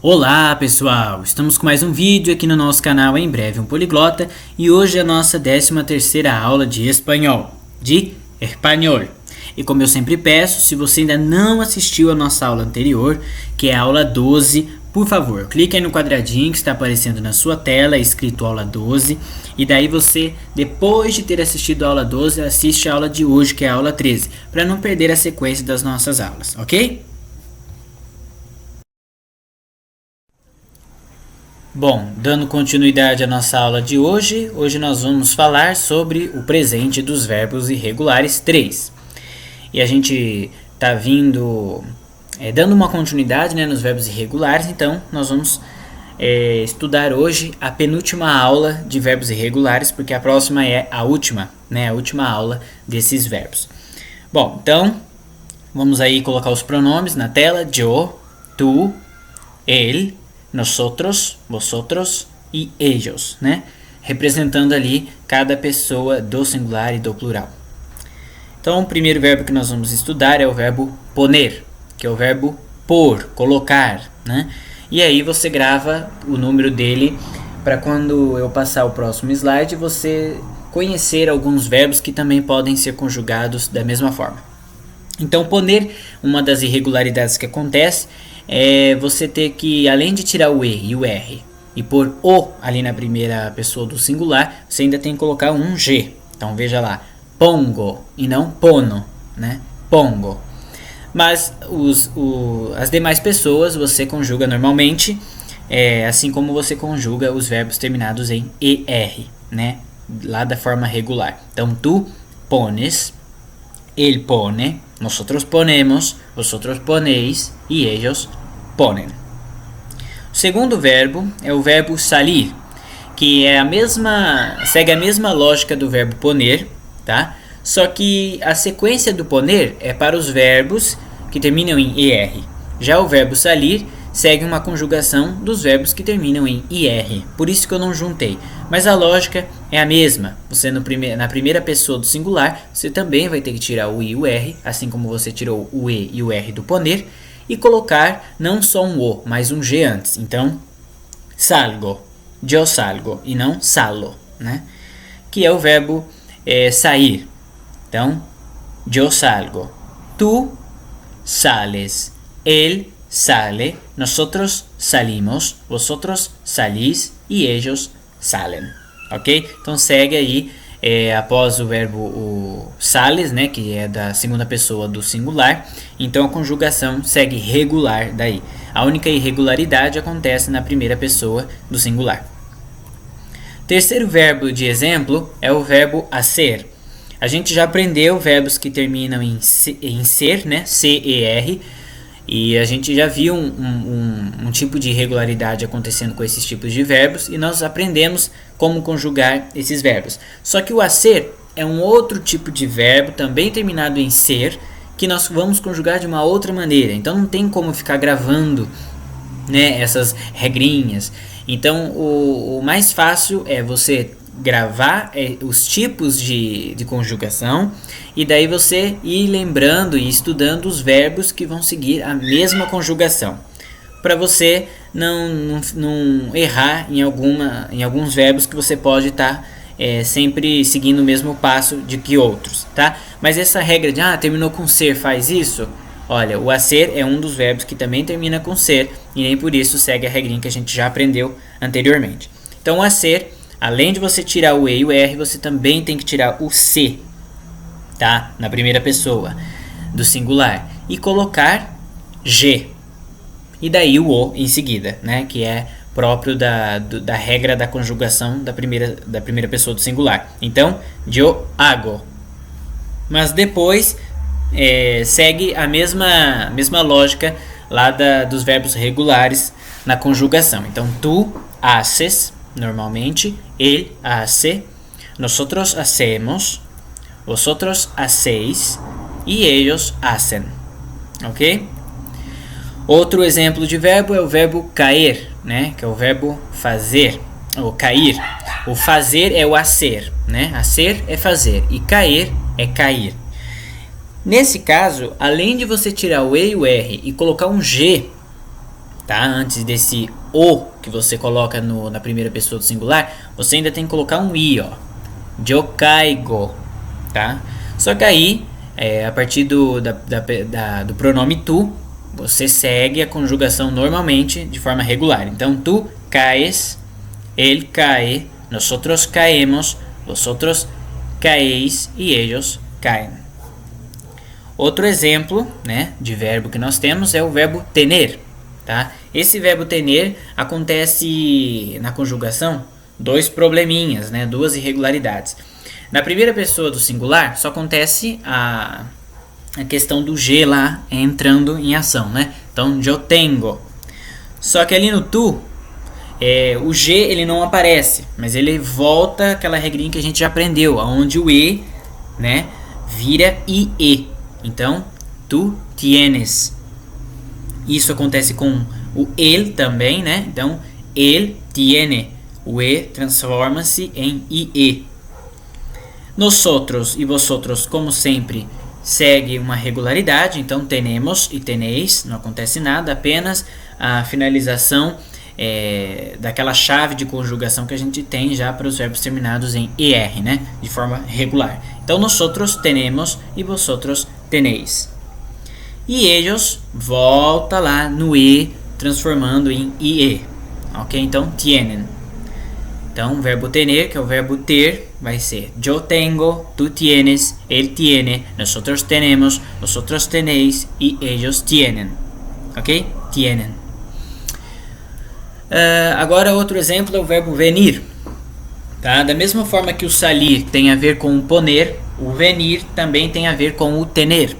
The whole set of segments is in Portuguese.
Olá pessoal, estamos com mais um vídeo aqui no nosso canal Em Breve um Poliglota e hoje é a nossa 13ª aula de espanhol, de espanhol. E como eu sempre peço, se você ainda não assistiu a nossa aula anterior, que é a aula 12, por favor, clique aí no quadradinho que está aparecendo na sua tela, escrito aula 12, e daí você, depois de ter assistido a aula 12, assiste a aula de hoje, que é a aula 13, para não perder a sequência das nossas aulas, ok? Bom, dando continuidade à nossa aula de hoje, nós vamos falar sobre o presente dos verbos irregulares 3. E a gente está vindo dando uma continuidade, nos verbos irregulares, então nós vamos estudar hoje a penúltima aula de verbos irregulares, porque a próxima é a última, a última aula desses verbos. Bom, então vamos aí colocar os pronomes na tela: yo, tu, ele, nosotros, vosotros e ellos, representando ali cada pessoa do singular e do plural. Então, o primeiro verbo que nós vamos estudar é o verbo poner, que é o verbo pôr, colocar, E aí você grava o número dele para quando eu passar o próximo slide você conhecer alguns verbos que também podem ser conjugados da mesma forma. Então, poner, uma das irregularidades que acontece é você ter que, além de tirar o E e o R e pôr o ali na primeira pessoa do singular, você ainda tem que colocar um G. Então veja lá, pongo e não pono, pongo. Mas as demais pessoas você conjuga normalmente, assim como você conjuga os verbos terminados em ER, lá da forma regular. Então tu pones, él pone, nosotros ponemos, vosotros ponéis e ellos ponen. O segundo verbo é o verbo salir, que segue a mesma lógica do verbo poner, tá? Só que a sequência do poner é para os verbos que terminam em ER. Já o verbo salir segue uma conjugação dos verbos que terminam em IR. Por isso que eu não juntei. Mas a lógica é a mesma. Você na primeira pessoa do singular, você também vai ter que tirar o I e o R, assim como você tirou o E e o R do poner, e colocar não só um O, mas um G antes. Então, salgo, yo salgo, e não salo, que é o verbo sair. Então, yo salgo, tu sales, él sale, nosotros salimos, vosotros salís e ellos salen, ok? Então segue aí, após o verbo o sales, que é da segunda pessoa do singular, então a conjugação segue regular daí. A única irregularidade acontece na primeira pessoa do singular. Terceiro verbo de exemplo é o verbo hacer. A gente já aprendeu verbos que terminam em ser, C-E-R, e a gente já viu um tipo de irregularidade acontecendo com esses tipos de verbos e nós aprendemos como conjugar esses verbos. Só que o hacer é um outro tipo de verbo, também terminado em ser, que nós vamos conjugar de uma outra maneira. Então não tem como ficar gravando essas regrinhas. Então o mais fácil é você gravar os tipos de conjugação e daí você ir lembrando e estudando os verbos que vão seguir a mesma conjugação, para você não errar em alguns verbos que você pode estar sempre seguindo o mesmo passo de que outros, tá? Mas essa regra de terminou com ser, faz isso, olha, o hacer é um dos verbos que também termina com ser e nem por isso segue a regrinha que a gente já aprendeu anteriormente. Então o hacer, além de você tirar o E e o R, você também tem que tirar o C, tá? Na primeira pessoa do singular. E colocar G. E daí o O em seguida, que é próprio da regra da conjugação da primeira pessoa do singular. Então, yo hago. Mas depois segue a mesma lógica lá dos verbos regulares na conjugação. Então, tu haces, normalmente, él hace, nosotros hacemos, vosotros hacéis e ellos hacen, ok? Outro exemplo de verbo é o verbo cair, que é o verbo fazer, ou cair. O fazer é o hacer, hacer é fazer e cair é cair. Nesse caso, além de você tirar o E e o R e colocar um G tá? Antes desse o que você coloca na primeira pessoa do singular, você ainda tem que colocar um i, ó. Eu caigo, tá? Só que aí, a partir do pronome tu, você segue a conjugação normalmente de forma regular. Então, tu caes, él cae, nosotros caemos, vosotros caéis e ellos caem. Outro exemplo, né, de verbo que nós temos é o verbo tener, tá? Esse verbo tener acontece na conjugação dois probleminhas, né, duas irregularidades. Na primeira pessoa do singular só acontece a questão do G lá entrando em ação, né? Então, eu tenho. Só que ali no tu, o G ele não aparece, mas ele volta aquela regrinha que a gente já aprendeu, onde o E, né, vira IE. Então, tu tienes. Isso acontece com o el também, né? Então, él tiene. O E transforma-se em IE. Nosotros e vosotros, como sempre, segue uma regularidade. Então, tenemos e tenéis, não acontece nada, apenas a finalização daquela chave de conjugação que a gente tem já para os verbos terminados em ER, né? De forma regular. Então, nosotros tenemos e vosotros tenéis. E ellos volta lá no E, transformando em IE. Ok? Então, tienen. Então, o verbo tener, que é o verbo ter, vai ser yo tengo, tú tienes, él tiene, nosotros tenemos, vosotros tenéis y ellos tienen. Ok? Tienen. Agora, outro exemplo é o verbo venir. Tá? Da mesma forma que o salir tem a ver com o poner, o venir também tem a ver com o tener.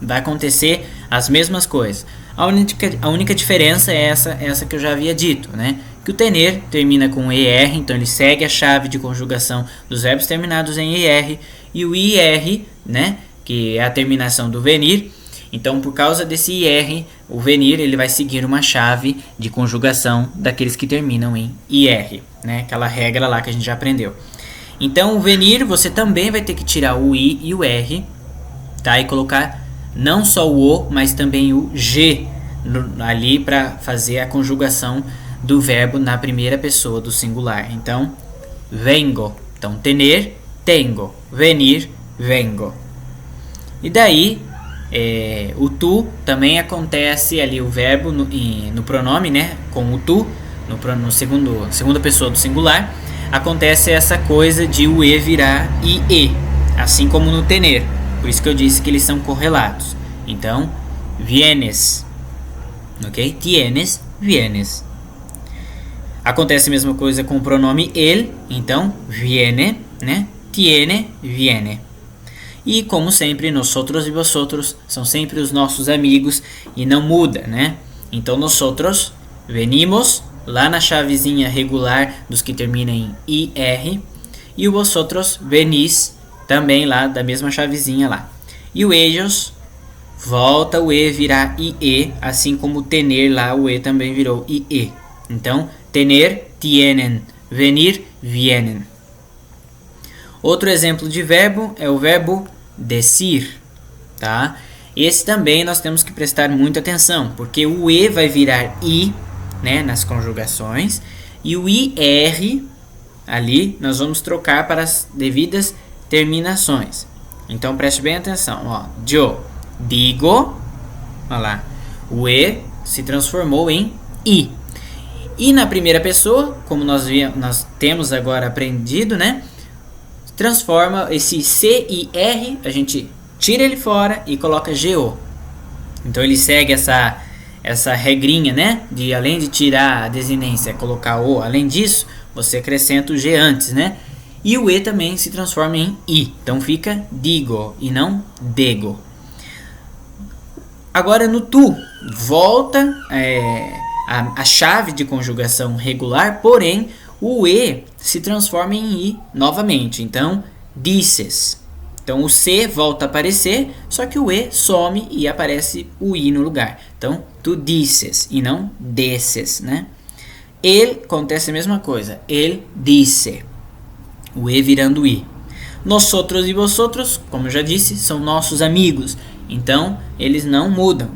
Vai acontecer as mesmas coisas. A única diferença é essa que eu já havia dito, né? Que o tener termina com ER, então ele segue a chave de conjugação dos verbos terminados em ER, e o IR, né, que é a terminação do venir. Então, por causa desse IR, o venir ele vai seguir uma chave de conjugação daqueles que terminam em IR, né? Aquela regra lá que a gente já aprendeu. Então, o venir você também vai ter que tirar o I e o R, tá? E colocar não só o O, mas também o G ali para fazer a conjugação do verbo na primeira pessoa do singular. Então, vengo. Então, tener, tengo. Venir, vengo. E daí, o tu também acontece ali o verbo no pronome, né? Com o tu, no segunda pessoa do singular, acontece essa coisa de o E virar IE, assim como no tener. Por isso que eu disse que eles são correlatos. Então, vienes. Ok? Tienes, vienes. Acontece a mesma coisa com o pronome el. Então, viene, né? Tiene, viene. E, como sempre, nosotros e vosotros são sempre os nossos amigos e não muda, né? Então, nosotros venimos lá na chavezinha regular dos que terminam em IR. E o vosotros venís também lá da mesma chavezinha lá. E o ellos volta o E virar IE, assim como o tener lá o E também virou IE. Então, tener, tienen, venir, vienen. Outro exemplo de verbo é o verbo decir, tá? Esse também nós temos que prestar muita atenção, porque o E vai virar I, né, nas conjugações, e o IR ali nós vamos trocar para as devidas terminações. Então preste bem atenção, ó. Yo digo, olha lá, o E se transformou em I. E na primeira pessoa, como nós temos agora aprendido, né? Transforma esse C e R, a gente tira ele fora e coloca GO. Então ele segue essa regrinha, né? De além de tirar a desinência, colocar O. Além disso, você acrescenta o G antes, né? E o E também se transforma em I. Então fica digo e não dego. Agora no tu, volta a chave de conjugação regular, porém o E se transforma em I novamente. Então, dices. Então o C volta a aparecer, só que o E some e aparece o I no lugar. Então, tu dices e não desces, né? Ele acontece a mesma coisa. Ele disse. O E virando I. Nosotros e vosotros, como eu já disse, são nossos amigos. Então, eles não mudam.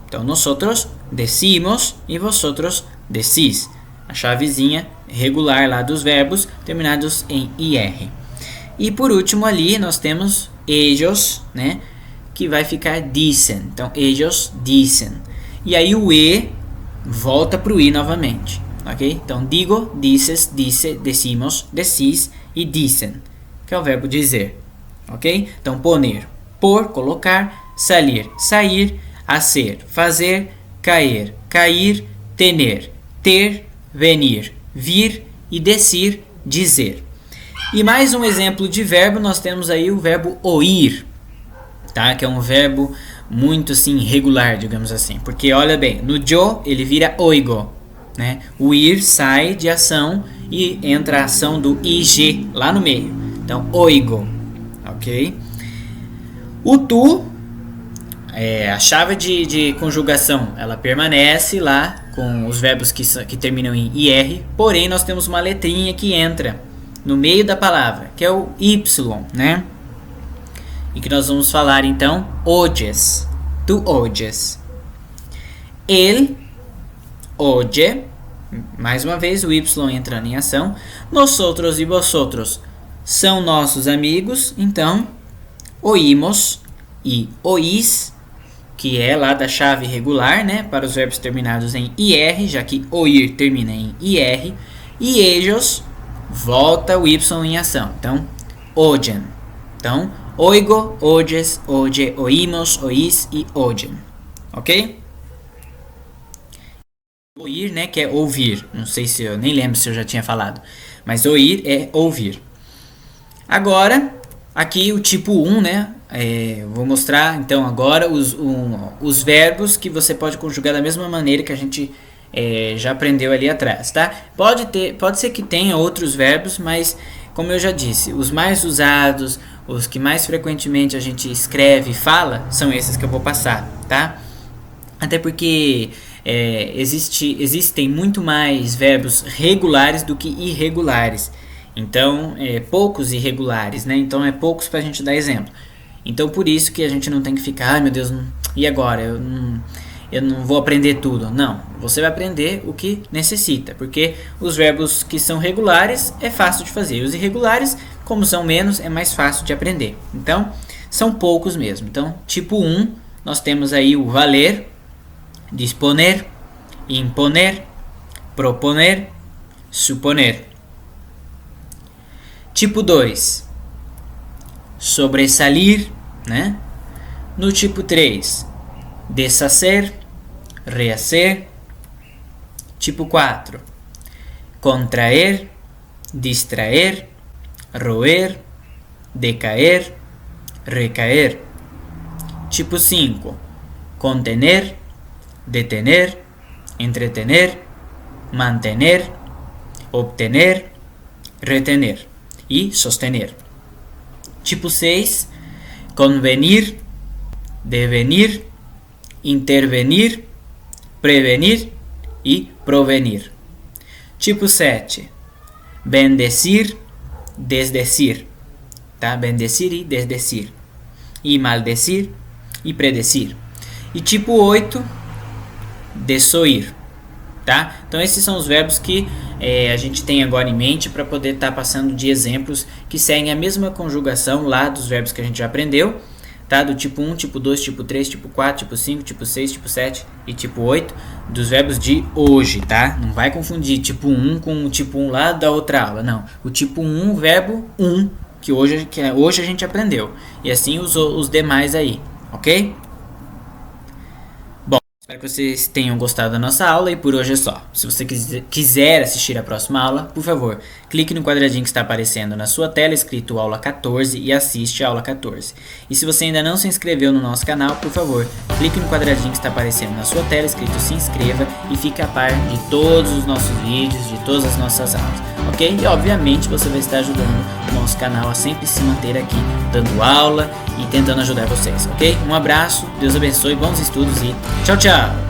Então, nosotros decimos e vosotros decís. A chavezinha regular lá dos verbos terminados em IR. E por último ali nós temos ellos, né? Que vai ficar dicen. Então, ellos dicen. E aí o E volta para o I novamente. Ok? Então, digo, dices, dice, decimos, decís e dicen. Que é o verbo dizer. Ok? Então, poner, por, colocar, salir, sair, hacer, fazer, caer, cair, tener, ter, venir, vir e decir, dizer. E mais um exemplo de verbo, nós temos aí o verbo oír, tá? Que é um verbo muito assim regular, digamos assim. Porque olha bem, no yo ele vira oigo, né? O ir sai de ação e entra a ação do ig lá no meio. Então, oigo, ok? O tu, a chave de conjugação, ela permanece lá com os verbos que terminam em IR, porém nós temos uma letrinha que entra no meio da palavra, que é o Y, né? E que nós vamos falar então, oyes, tu oyes. Ele oye, mais uma vez o Y entrando em ação. Nosotros e vosotros são nossos amigos, então oímos e oís, que é lá da chave regular, né, para os verbos terminados em IR, já que oír termina em IR, e ellos volta o Y em ação. Então, oyen. Então, oigo, oyes, oye, oímos, oís e oyen. Ok? Oír, né, que é ouvir. Não sei se eu nem lembro se eu já tinha falado. Mas oír é ouvir. Agora, aqui o tipo 1, né? Vou mostrar então agora os verbos que você pode conjugar da mesma maneira que a gente já aprendeu ali atrás, tá? Pode ser que tenha outros verbos, mas como eu já disse, os mais usados, os que mais frequentemente a gente escreve e fala, são esses que eu vou passar, tá? Até porque existem muito mais verbos regulares do que irregulares. Então, poucos irregulares, né? Então, poucos para a gente dar exemplo. Então, por isso que a gente não tem que ficar, ai meu Deus, e agora? Eu não vou aprender tudo. Não, você vai aprender o que necessita, porque os verbos que são regulares é fácil de fazer. Os irregulares, como são menos, é mais fácil de aprender. Então, são poucos mesmo. Então, tipo 1, nós temos aí o valer, disponer, imponer, proponer, suponer. Tipo 2, sobresalir, né? No tipo 3, deshacer, rehacer. Tipo 4, contraer, distraer, roer, decaer, recaer. Tipo 5, contener, detener, entretener, mantener, obtener, retener e sostener. Tipo 6, convenir, devenir, intervenir, prevenir e provenir. Tipo 7, bendecir, desdecir, tá? Bendecir e desdecir. E maldecir e predecir. E tipo 8, desoir, tá? Então esses são os verbos que a gente tem agora em mente para poder estar passando de exemplos que seguem a mesma conjugação lá dos verbos que a gente já aprendeu, tá? Do tipo 1, tipo 2, tipo 3, tipo 4, tipo 5, tipo 6, tipo 7 e tipo 8 dos verbos de hoje, tá? Não vai confundir tipo 1 com o tipo 1 lá da outra aula, não. O tipo 1, verbo 1, que hoje a gente aprendeu. E assim os demais aí, ok? Espero que vocês tenham gostado da nossa aula e por hoje é só. Se você quiser assistir a próxima aula, por favor, clique no quadradinho que está aparecendo na sua tela escrito aula 14 e assiste a aula 14. E se você ainda não se inscreveu no nosso canal, por favor, clique no quadradinho que está aparecendo na sua tela escrito se inscreva e fique a par de todos os nossos vídeos, de todas as nossas aulas, ok? E obviamente você vai estar ajudando o nosso canal a sempre se manter aqui, dando aula e tentando ajudar vocês, ok? Um abraço, Deus abençoe, bons estudos e tchau, tchau!